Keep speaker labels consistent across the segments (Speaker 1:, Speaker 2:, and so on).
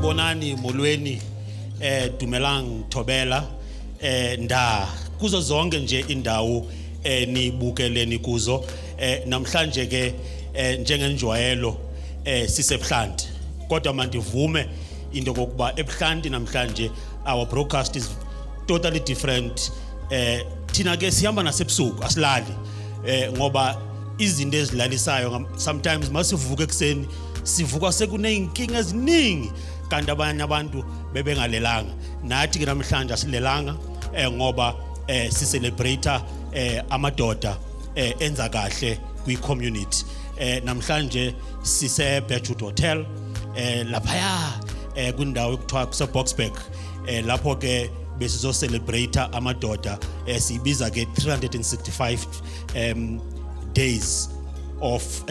Speaker 1: Sanibonani molweni Dumelang Thobela nda kuzo zonke nje indawo nibukeleni kuzo namhlanje ke njengenjwayelo sise Ebuhlanti kodwa mandivume into kokuba Ebuhlanti namhlanje our broadcast is totally different thina ke sihamba nasebusuku asilali ngoba izinto ezilalisayo sometimes masivuka ekseni sivuka sekuneyinkinga eziningi kanti abanye abantu bebengalelanga nathi ke namhlanje asilelanga ngoba si celebrate amadoda enza kahle kwi community namhlanje sise Beachwood Hotel lapha kundawo ekuthiwa kuse Boxback lapho ke besizo celebrate amadoda sibiza ke 365 days of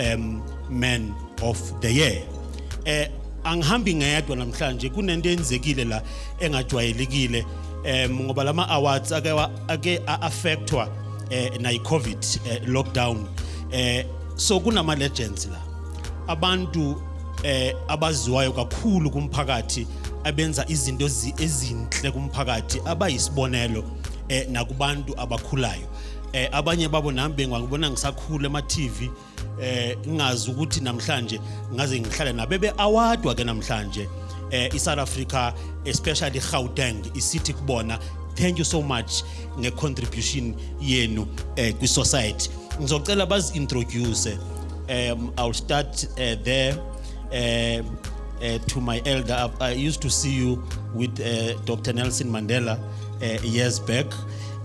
Speaker 1: men of the year angihambi ngedwa namhlanje kunento enzekile la engajwayelekile ngoba lama awards ake affectwa na iCovid lockdown so kunama legends la abantu abaziwayo kakhulu kumphakathi abenza izinto ezinhle kumphakathi abayisibonelo nakubantu abakhulayo abanye babo nami ngibona ngisakhula ema TV ngazi ukuthi namhlanje ngaze ngihlale nabebe awadwa ke namhlanje iSouth Africa especially Gauteng isithi kubona thank you so much nge contribution yenu kwi society ngizocela bazi introduce I'll start there to my elder. I used to see you with Dr. Nelson Mandela years back.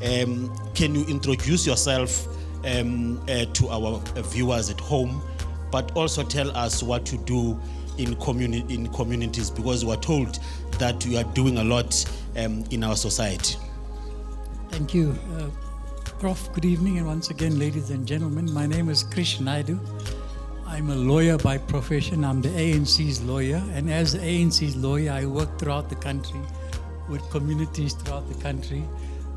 Speaker 1: Can you introduce yourself to our viewers at home, but also tell us what you do in communities, because we are told that you are doing a lot in our society.
Speaker 2: Thank you, Prof. Good evening, and once again, ladies and gentlemen, my name is Krish Naidu. I'm a lawyer by profession. I'm the ANC's lawyer, and as the ANC's lawyer, I work throughout the country with communities throughout the country.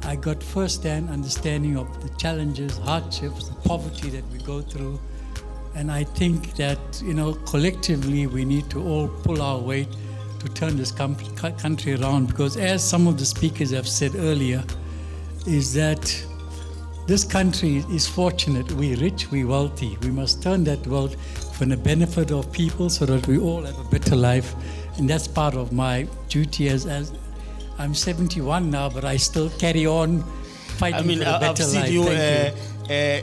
Speaker 2: I got first-hand understanding of the challenges, hardships, the poverty that we go through, and I think that, collectively we need to all pull our weight to turn this country around, because as some of the speakers have said earlier, is that this country is fortunate. We're rich, we're wealthy. We must turn that wealth for the benefit of people so that we all have a better life. And that's part of my duty as I'm 71 now, but I still carry on fighting for a better life.
Speaker 1: I've seen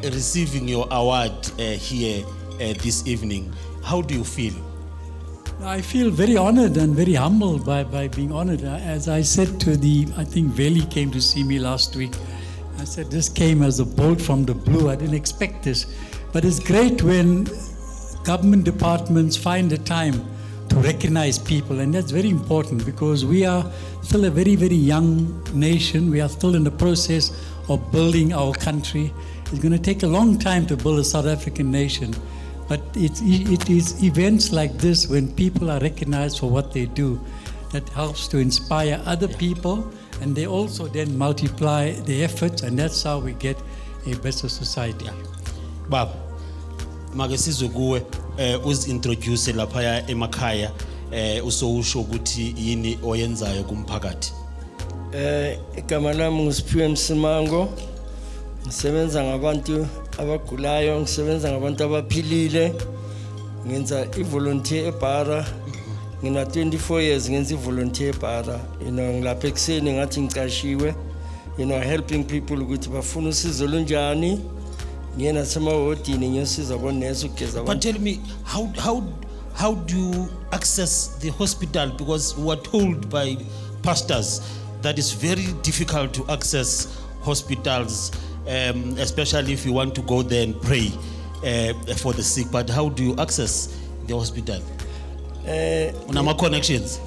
Speaker 1: you receiving your award here this evening. How do you feel?
Speaker 2: I feel very honored and very humbled by being honored. As I said I think Veli came to see me last week. I said, this came as a bolt from the blue. I didn't expect this. But it's great when government departments find the time to recognize people. And that's very important, because we are still a very, very young nation. We are still in the process of building our country. It's going to take a long time to build a South African nation. But it is events like this, when people are recognized for what they do, that helps to inspire other people. And they also then multiply the efforts, and that's how we get a better society.
Speaker 1: Baba, make sizokuwe uzintroduce lapha emakhaya usowusho ukuthi yini oyenzayo kumphakathi.
Speaker 3: Igama lami nguSiphiwe Msimango. Ngisebenza ngabantu abagulayo, ngisebenza ngabantu abaphilile. Ngenza ivolunteer eBara. Ngina 24 years ngenza ivolunteer eBara. Ngilapha ekseni ngathi ngicashiwe. Helping people ukuthi bafuna usizo olunjani. Ngiyena semawodini ngiyosiza bonesi ugeza abantu.
Speaker 1: But tell me, how do you access the hospital? Because we were told by pastors that it's very difficult to access hospitals, especially if you want to go there and pray for the sick. But how do you access the hospital? Unama connections?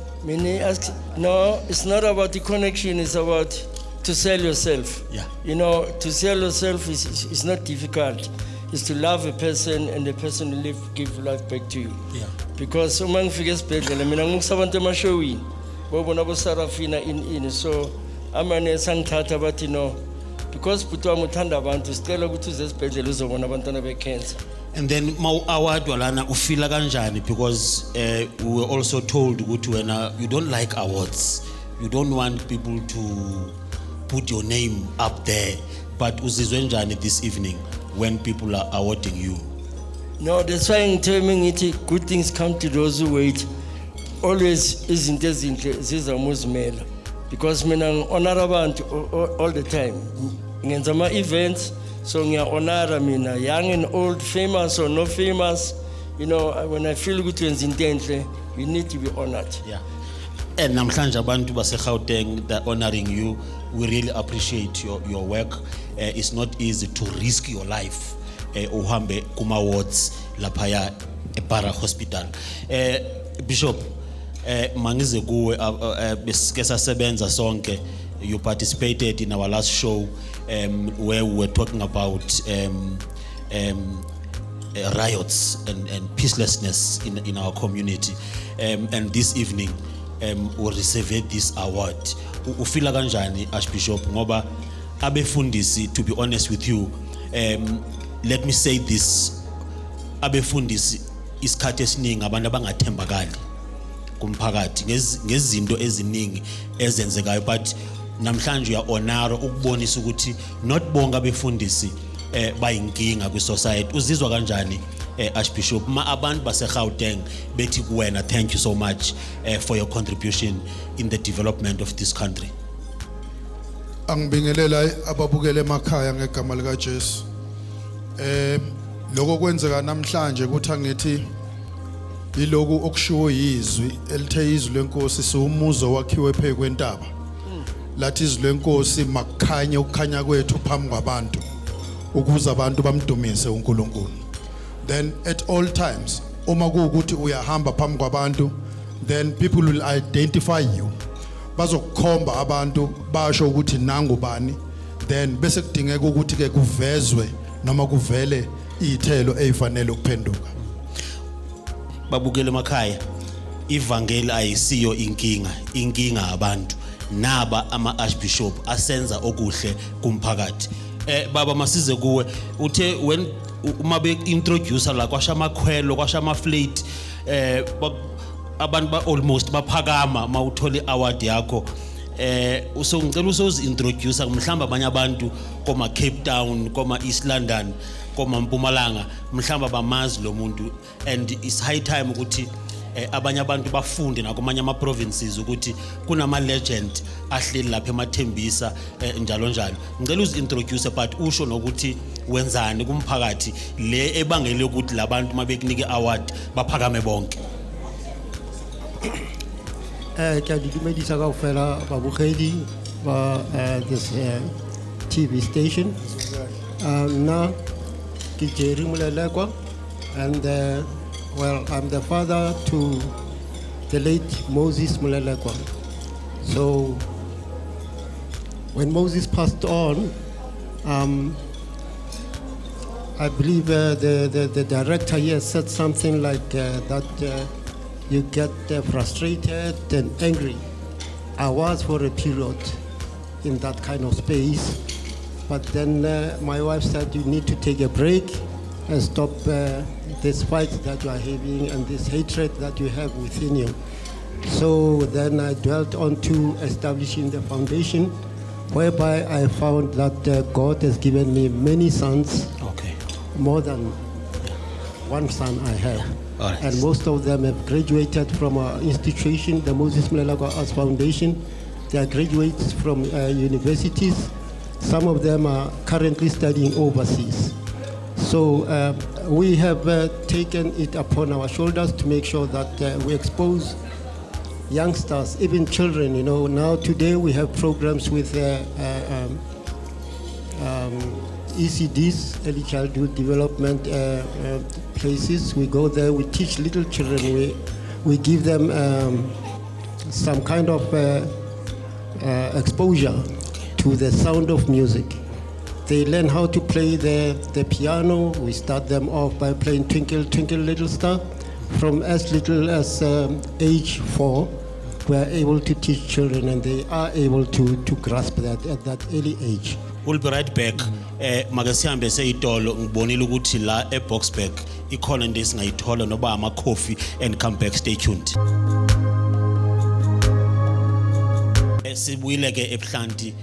Speaker 3: No, it's not about the connection. It's about to sell yourself.
Speaker 1: Yeah.
Speaker 3: To sell yourself is not difficult. It's to love a person, and the person will give life back to you.
Speaker 1: Yeah.
Speaker 3: Because someone forgets better. Mina ngusabantu emashowini. Bobona bo Sarafina in so amane sangithatha bathi no, because butwa muthanda abantu sicela ukuthi uze esibhedlela uzobona abantwana becancer.
Speaker 1: And then mau award walana ufila kanjani because we were also told ukuthi wena you don't like awards. You don't want people to put your name up there. But uzizwe njani this evening when people are awarding you?
Speaker 3: No, that's why I'm telling it, good things come to those who wait. Always izinto ezinhle zizamuzimela. Because mina honor abantu all the time. Ngenza ama events, so ngiya honor mina, young and old, famous or no famous. You know, when I feel good wenza into enhle, you need to be honored.
Speaker 1: Yeah. And namhlanje abantu base Gauteng, they're honoring you. We really appreciate your work. It's not easy to risk your life. Uhambe kuma awards lapha ePara Hospital. Bishop, mangize kuwe besike sasebenza sonke. You participated in our last show where we were talking about riots and peacelessness in our community. And this evening we received this award. Ufila kanjani Archbishop ngoba abefundisi, to be honest with you, let me say this, abefundisi isikhathi esiningi abantu abangathembakali kumphakathi ngezinto eziningi ezenzekayo, but namhlanje uya honor ukubonisa ukuthi not bonke abefundisi bayinkinga kwi society. Uzizwa kanjani Archbishop ma abantu base Gauteng bethi kuwena thank you so much for your contribution in the development of this country?
Speaker 4: Angibingelela ababukele emakhaya ngegama lika Jesu. Lokho kwenzeka namhlanje ukuthi angithi iloku okushiwo yizwi elithe izwi lenkosi siumuzo wakhiwe phe kwentaba. Lathi izwi lenkosi makukhanye ukukhanya kwethu phambi kwabantu ukuze abantu bamdumise uNkulunkulu. Then at all times uma kuukuthi uyahamba phambi kwabantu, then people will identify you. Bazokukhomba abantu basho ukuthi nangu bani, then bese kudingeka ukuthi ke kuvezwe noma kuvele izithelo ezifanele ukuphenduka.
Speaker 1: Babukele emakhaya, ivangeli ayisiyo inkinga abantu naba ama archbishop asenza okuhle kumphakathi. Baba masize kuwe uthe when uma be introducer la kwasha amakhwelo kwasha amaflate abantu ba almost baphakama mawuthole award yakho. Usongicela usozintroduce mhlamba abanye abantu koma Cape Town koma East London koma Mpumalanga mhlamba bamazi lo muntu, and it's high time ukuthi abanye abantu bafunde nakomanye ama provinces ukuthi kunama legend ahleli lapha emathembisa njalo njalo. Ngicela uzintroduce but usho nokuthi wenzani kumphakathi le ebangele ukuthi labantu mabekunike award baphakame bonke.
Speaker 5: Ke a dumedisa kaofela babogedi ba this TV station. Now ke Jerry Mulelekwa, and well, I'm the father to the late Moses Mulelekwa. So when Moses passed on, I believe the director here said something like that you get frustrated and angry. I was for a period in that kind of space, but then my wife said you need to take a break and stop this fight that you are having and this hatred that you have within you. So then I dwelt on to establishing the foundation, whereby I found that God has given me many sons.
Speaker 1: Okay.
Speaker 5: More than one son I have.
Speaker 1: All right.
Speaker 5: And most of them have graduated from our institution, the Moses Mlelagwa Arts Foundation. They are graduates from universities. Some of them are currently studying overseas. So we have taken it upon our shoulders to make sure that we expose youngsters, even children. You know, now today we have programs with ECDs, early childhood development places. We go there, we teach little children, we give them some kind of exposure to the sound of music. They learn how to play the piano. We start them off by playing Twinkle, Twinkle, Little Star. From as little as age 4, we are able to teach children, and they are able to grasp that at that early age.
Speaker 1: We'll be right back. Make sihambe seyitolo ngibonile ukuthi la eBoxburg ikhona into esingayithola noba ama coffee and come back, stay tuned. Sibuyile ke Ebuhlanti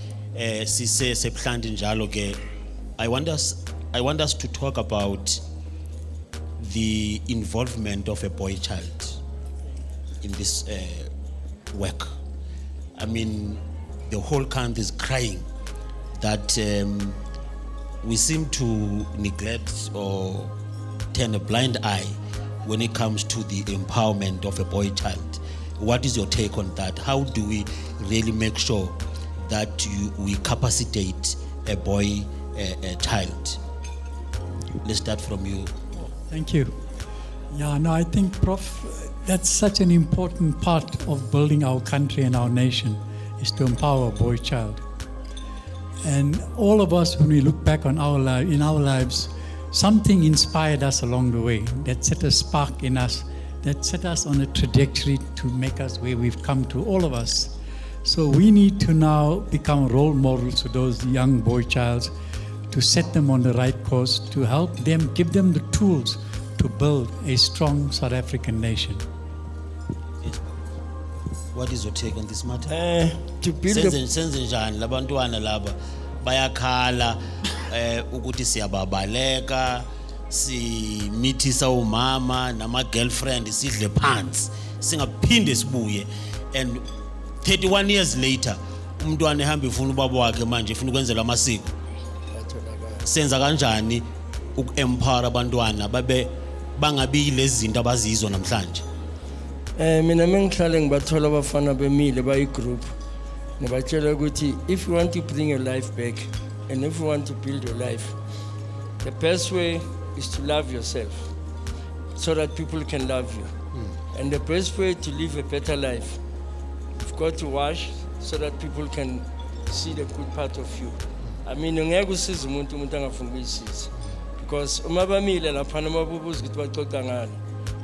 Speaker 1: sise sebuhlanti njalo ke. I want us to talk about the involvement of a boy child in this work. I mean, the whole country is crying that we seem to neglect or turn a blind eye when it comes to the empowerment of a boy child. What is your take on that? How do we really make sure that we capacitate a boy child? Let's start from you.
Speaker 2: Thank you. Yeah, no, I think, Prof, that's such an important part of building our country and our nation, is to empower a boy child. And all of us, when we look back on in our lives, something inspired us along the way that set a spark in us, that set us on a trajectory to make us where we've come to, all of us. So we need to now become role models to those young boy childs, to set them on the right course, to help them, give them the tools to build a strong South African nation.
Speaker 1: What is your take on this matter?
Speaker 3: To build
Speaker 1: Senze njani labantwana laba bayakhala ukuthi siyababaleka simithisa umama nama girlfriend sidle phansi singaphinde sibuye, and 31 years later umntwana ehamba efuna ubaba wakhe manje efuna ukwenzela amasiko. Senza kanjani uku-empower abantwana babe bangabi lezi zinto abazizwa namhlanje?
Speaker 3: Mina mengihlale ngibathola abafana bemile bayi-group ngibatshela ukuthi if you want to bring your life back and if you want to build your life, the best way is to love yourself so that people can love you. And the best way to live a better life, you've got to wash so that people can see the good part of you. I mean, ngeke usize umuntu angafuni ukuyisiza, because uma bamile lapha namabubuza ukuthi baxoxa ngani.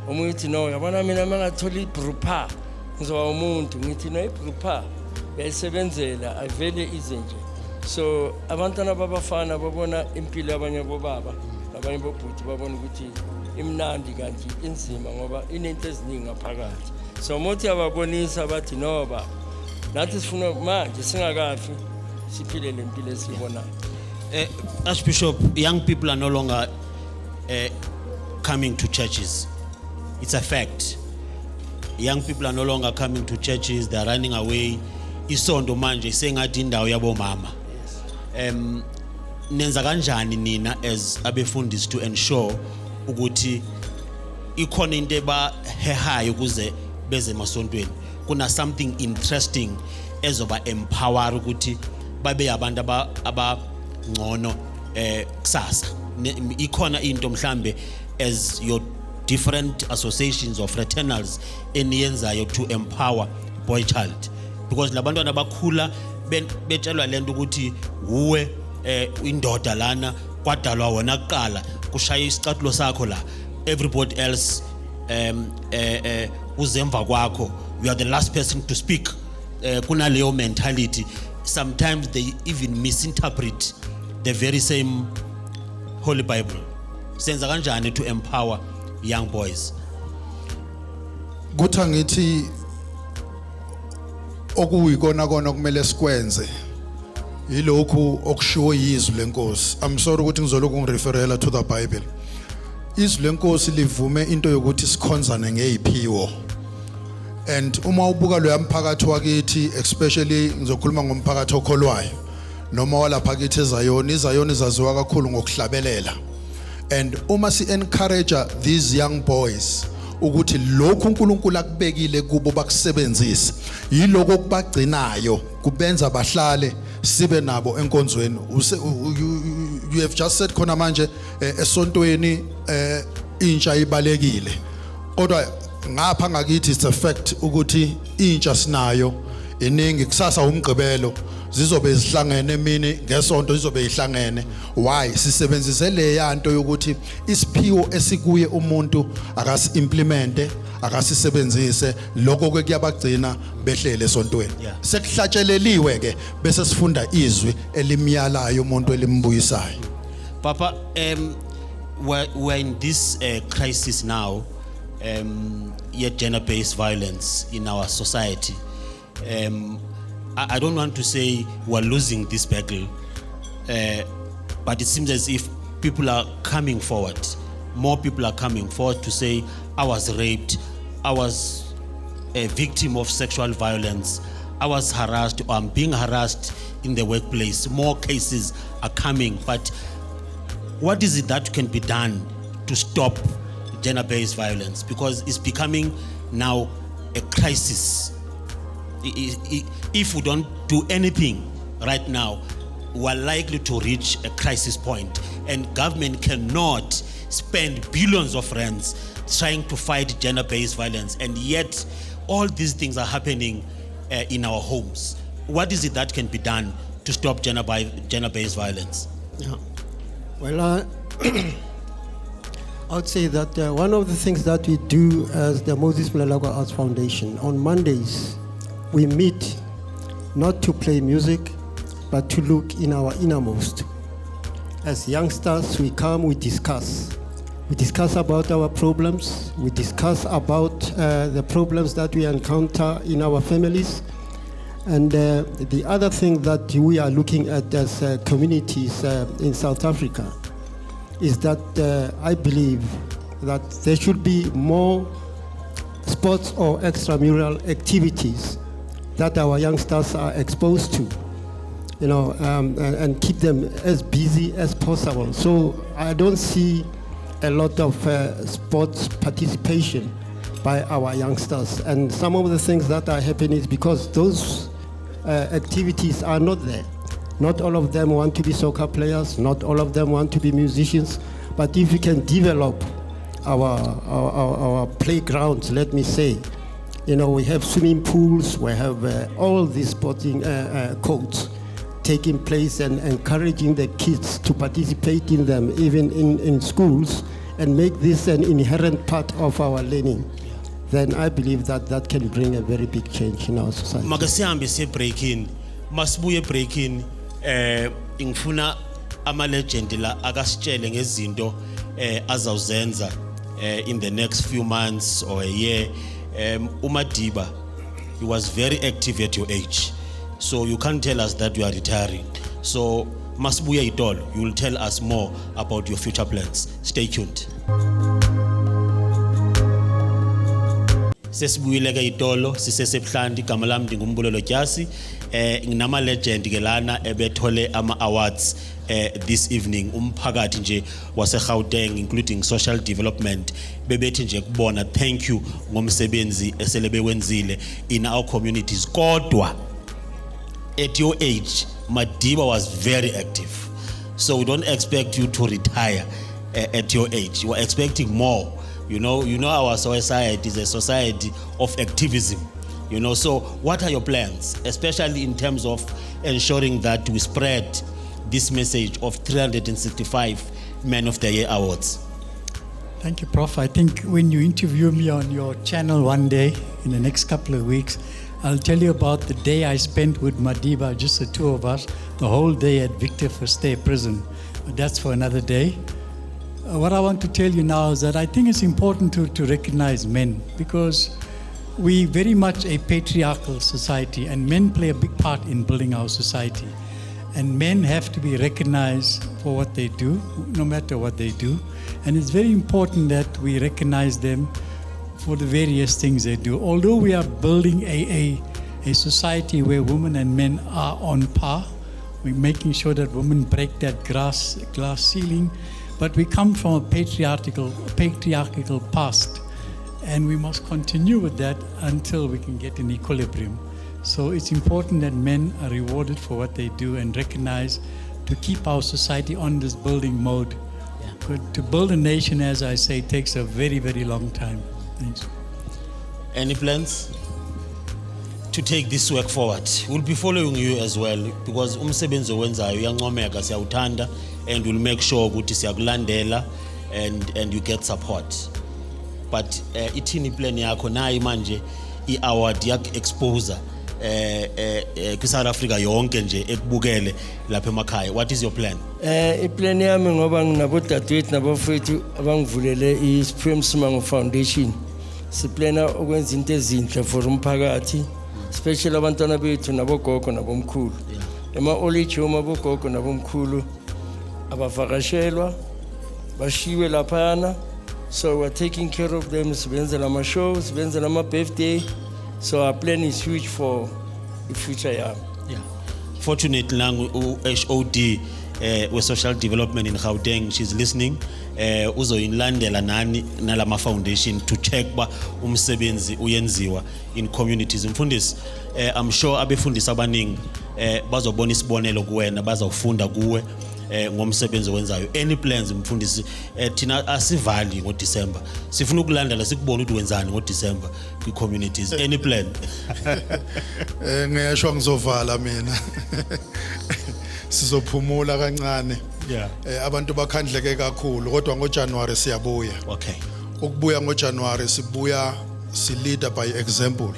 Speaker 3: Omunye uthi no, yabona mina mangathola ibrupa ngizoba umuntu, ngithi no ibrupa yayisebenzela avele izinje. So abantwana babafana babona impilo yabanye bobaba nabanye bobhuti babona ukuthi imnandi kanti inzima ngoba inento eziningi ngaphakathi. So mothi ababonisa bathi no baba, nathi sifuna manje singakafi siphile lempilo esibonayo.
Speaker 1: Archbishop, young people are no longer coming to churches. It's a fact. Young people are no longer coming to churches, they're running away. Isondo manje sengathi indawo yabo mama. Nenza kanjani nina as abefundisi to ensure ukuthi ikhona into ebahehayo kuze beze emasontweni? Kuna something interesting ezoba empower ukuthi babe abantu abangcono kusasa. Ikhona into mhlambe as your different associations or fraternals eniyenzayo to empower boy child, because labantwana bakhula betshelwa lento ukuthi uwe indoda lana kwadalwa wona kuqala kushaya isicathulo sakho la, everybody else uzemva kwakho, you are the last person to speak. Kunaleyo mentality. Sometimes they even misinterpret the very same Holy Bible. Senza kanjani to empower young boys?
Speaker 4: Kuthi ngithi okuyikona kona kumele sikwenze yilokhu okushiwo yizwi lenkosi. I'm sorry ukuthi ngizoloku ngireferela to the Bible. Izwi lenkosi livume into yokuthi sikhonzane ngeziphiwo. And uma ubuka lo yamphakathi wakithi, especially ngizokhuluma ngomphakathi okholwayo noma walapha kithi eZayoni izaziwa kakhulu ngokuhlabelela. And uma si encourage these young boys ukuthi lokhu uNkulunkulu akubekile kubo bakusebenzise, yiloko kubagcinayo kubenza bahlale sibe nabo enkonzweni. You have just said khona manje esontweni intsha ibalekile, kodwa ngapha ngakithi it's a fact ukuthi intsha sinayo iningi, kusasa umgqibelo zizobe zihlangene emini ngesonto zizobe zihlangene. Why sisebenzise le yanto yokuthi isiphiwo esikuye umuntu akasi-implemente akasisebenzise lokho ke kuyabagcina behlele esontweni.
Speaker 1: Yeah.
Speaker 4: Sekuhlatsheleliwe ke bese sifunda izwi elimyalayo umuntu elimbuyisayo.
Speaker 1: Papa, we're in this crisis now, yet gender-based violence in our society. I don't want to say we're losing this battle, but it seems as if people are coming forward. More people are coming forward to say, I was raped, I was a victim of sexual violence, I was harassed, or I'm being harassed in the workplace. More cases are coming, but what is it that can be done to stop gender-based violence? Because it's becoming now a crisis. If we don't do anything right now, we're likely to reach a crisis point, and government cannot spend billions of rands trying to fight gender-based violence, and yet all these things are happening in our homes. What is it that can be done to stop gender-based violence?
Speaker 5: Yeah. Well, I would say that one of the things that we do as the Moses Mlalagwa Arts Foundation, on Mondays, we meet not to play music, but to look in our innermost. As youngsters, we come, we discuss. We discuss about our problems. We discuss about the problems that we encounter in our families. And the other thing that we are looking at as communities in South Africa is that I believe that there should be more sports or extramural activities that our youngsters are exposed to, you know, and keep them as busy as possible. So I don't see a lot of sports participation by our youngsters. And some of the things that are happening is because those activities are not there. Not all of them want to be soccer players, not all of them want to be musicians, but if we can develop our playgrounds, let me say, you know, we have swimming pools, we have all these sporting courts taking place and encouraging the kids to participate in them, even in schools, and make this an inherent part of our learning. Then I believe that that can bring a very big change in our society.
Speaker 1: Magasihambe se breaking, masibuye breaking, ngifuna ama legend la akasitshele ngezinto azawuzenza in the next few months or a year. Umadiba, he was very active at your age, so you can't tell us that you are retiring. So masibuye itolo, you will tell us more about your future plans. Stay tuned. Sesibuyile ke itolo sisese Ebuhlanti, igama lami ndingumbulelo Tyasi, nginama legend ke lana ebethole ama awards this evening, umphakathi nje wase Gauteng including social development bebethi nje kubona thank you ngomsebenzi esele bewenzile in our communities. Kodwa at your age Madiba was very active, so we don't expect you to retire at your age. We are expecting more. You know our society is a society of activism, you know. So what are your plans, especially in terms of ensuring that we spread this message of 365 Men of the Year Awards?
Speaker 2: Thank you, Prof. I think when you interview me on your channel one day, in the next couple of weeks, I'll tell you about the day I spent with Madiba, just the two of us, the whole day at Victor Verster prison. But that's for another day. What I want to tell you now is that I think it's important to recognize men, because we very much a patriarchal society, and men play a big part in building our society. And men have to be recognized for what they do, no matter what they do. And it's very important that we recognize them for the various things they do. Although we are building a society where women and men are on par, we're making sure that women break that glass ceiling. But we come from a patriarchal past, and we must continue with that until we can get in equilibrium. So it's important that men are rewarded for what they do and recognized to keep our society on this building mode. Yeah. But to build a nation, as I say, takes a very, very long time. Thanks.
Speaker 1: Any plans? to take this work forward. We'll be following you as well because umsebenzi owenzayo uyancomeka siyawuthanda and we'll make sure ukuthi siyakulandela and you get support. But ithini plan yakho nayi manje i-award yak exposure South Africa yonke nje ekubukele lapha emakhaya. What is your plan?
Speaker 3: Iplan yami ngoba nginabodadewethu nabafowethu abangivulele iSpring Simango Foundation. Siplana ukwenza into ezinhle for umphakathi, especially abantwana bethu nabogogo nabomkhulu. Ema old home abogogo nabomkhulu abavakashelwa bashiwe laphana. So we're taking care of them. Sibenzela ama shows, sibenzela ama birthday. So our plan is huge for the future. Yeah.
Speaker 1: Fortunately, HOD with social development in Gauteng, she's listening. Uzo inlandela nani nalama foundation to check ba umsebenzi uyenziwa in communities. Mfundisi, I'm sure abefundisi abaningi bazobona isibonelo kuwena, bazawufunda kuwe ngomsebenzi owenzayo. Any plans mfundisi thina asivali ngoDecember. Sifuna ukulandela sikubona ukuthi wenzani ngoDecember kwi communities. Any plan?
Speaker 4: Ngiyasho ngizovala mina. Sizophumula kancane. Abantu bakhandleke kakhulu kodwa ngoJanuary siyabuya.
Speaker 1: Okay.
Speaker 4: Ukubuya ngoJanuary sibuya lead by example.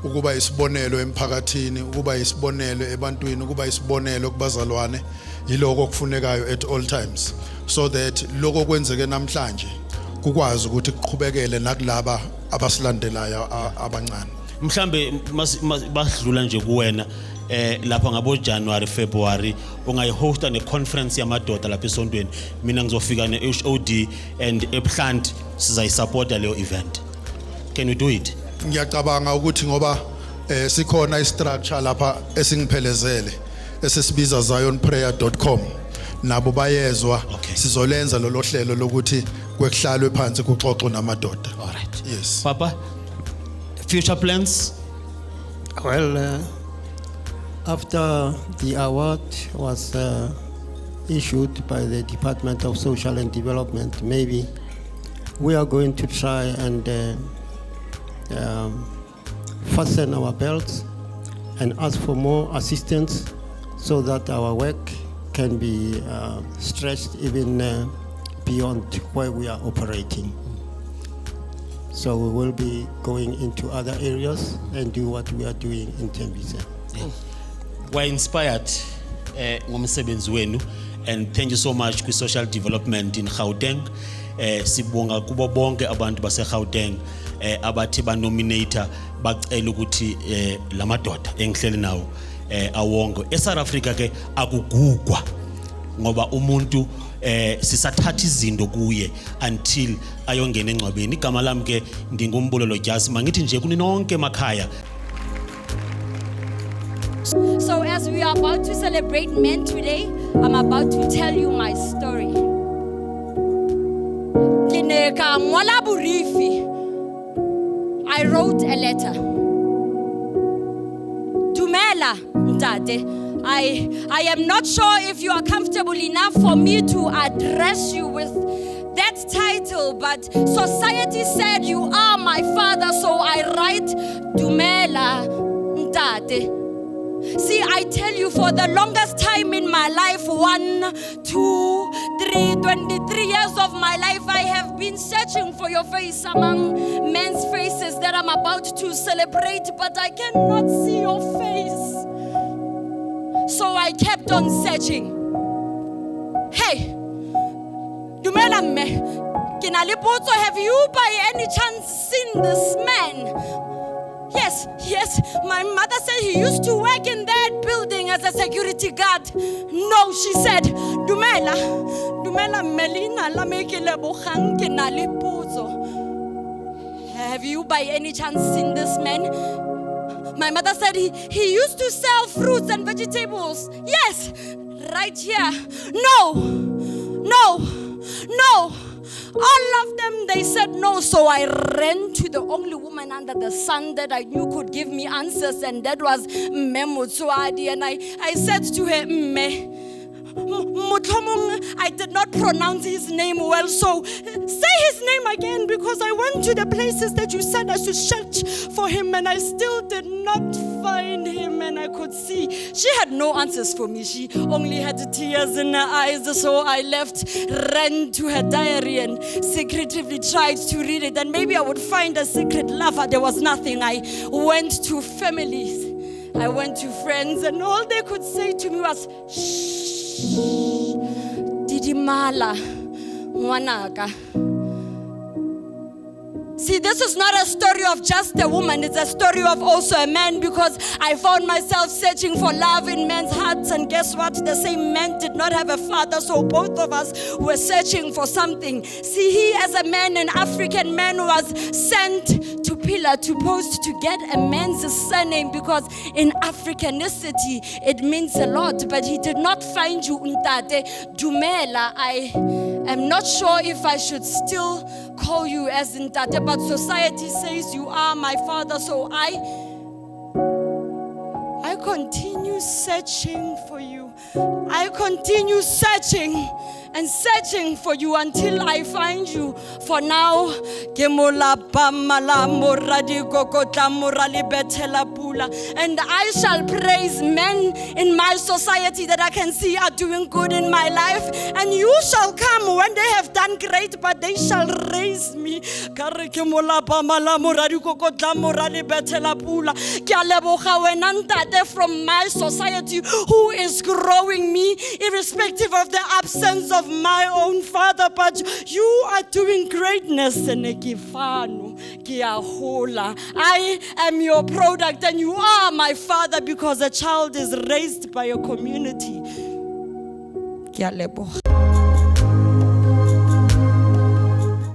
Speaker 4: Ukuba isibonelo emphakathini, ukuba isibonelo ebantwini, ukuba isibonelo kubazalwane, yiloko okufunekayo at all times, so that lokho kwenzeke namhlanje kukwazi ukuthi kuqhubekele nakulaba abasilandelayo abancane.
Speaker 1: Mhlambe basidlula nje kuwena lapha ngabo January February ungayihosta ne conference yamadoda lapha esontweni. Mina ngizofika ne HOD and Ebuhlanti sizayisupport leyo event. Can we do it?
Speaker 4: Ngiyacabanga ukuthi ngoba sikhona istructure lapha esingiphelezele esesibiza zionprayer.com nabo bayezwa sizolenza lo hlelo lokuthi kwekuhlalwe phansi kuxoxwe namadoda.
Speaker 1: All right.
Speaker 4: Yes.
Speaker 1: Papa, future plans?
Speaker 5: Well, after the award was issued by the Department of Social and Development, maybe we are going to try and fasten our belts and ask for more assistance so that our work can be stretched even beyond where we are operating. So we will be going into other areas and do what we are doing in Tembisa.
Speaker 1: We're inspired ngomsebenzi wenu and thank you so much ku social development in Gauteng. Sibonga kubo bonke abantu base Gauteng abathi ba nominator bacela ukuthi lamadoda engihleli nawo awongo. eSouth Africa ke akugugwa ngoba umuntu sisathatha izinto kuye until ayongena engcwabeni. Igama lami ke ndingumbulelo Jasi, mangithi nje kuninonke emakhaya.
Speaker 6: So as we are about to celebrate men today, I'm about to tell you my story. I wrote a letter. Dumela Ntate, I am not sure if you are comfortable enough for me to address you with that title, but society said you are my father, so I write Dumela Ntate. See, I tell you, for the longest time in my life, 1, 2, 3, 23 years of my life, I have been searching for your face among men's faces that I'm about to celebrate, but I cannot see your face. So I kept on searching. Hey, Dumela mme, ke na le potso, have you by any chance seen this man? Yes, my mother said he used to work in that building as a security guard. No, she said, Dumela Melina la me ke lebogang ke na le potso. Have you by any chance seen this man? My mother said he used to sell fruits and vegetables. Yes, right here. No. All of them, they said no. So I ran to the only woman under the sun that I knew could give me answers, and that was Memutswadi. And I said to her, I did not pronounce his name well, so say his name again because I went to the places that you said I should search for him and I still did not find him. And I could see she had no answers for me. She only had tears in her eyes. So I ran to her diary and secretively tried to read it. And maybe I would find a secret lover. There was nothing. I went to families. I went to friends, and all they could say to me was, shh, Didimala, Wanaka. See, this is not a story of just a woman. It's a story of also a man, because I found myself searching for love in men's hearts. And guess what? The same man did not have a father, so both of us were searching for something. See, he as a man, an African man, was sent to Pillar to Post to get a man's surname, because in Africanicity it means a lot. But he did not find you, Ntate Dumela. I am not sure if I should still call you as Ntate, but society says you are my father, so I continue searching for you. I continue searching and searching for you until I find you. For now, and I shall praise men in my society that I can see are doing good in my life. And you shall come when they have done great, but they shall raise me. From my society who is growing me, irrespective of the absence of my own father, but you are doing greatness. I am your product and you are my father, because a child is raised by a community.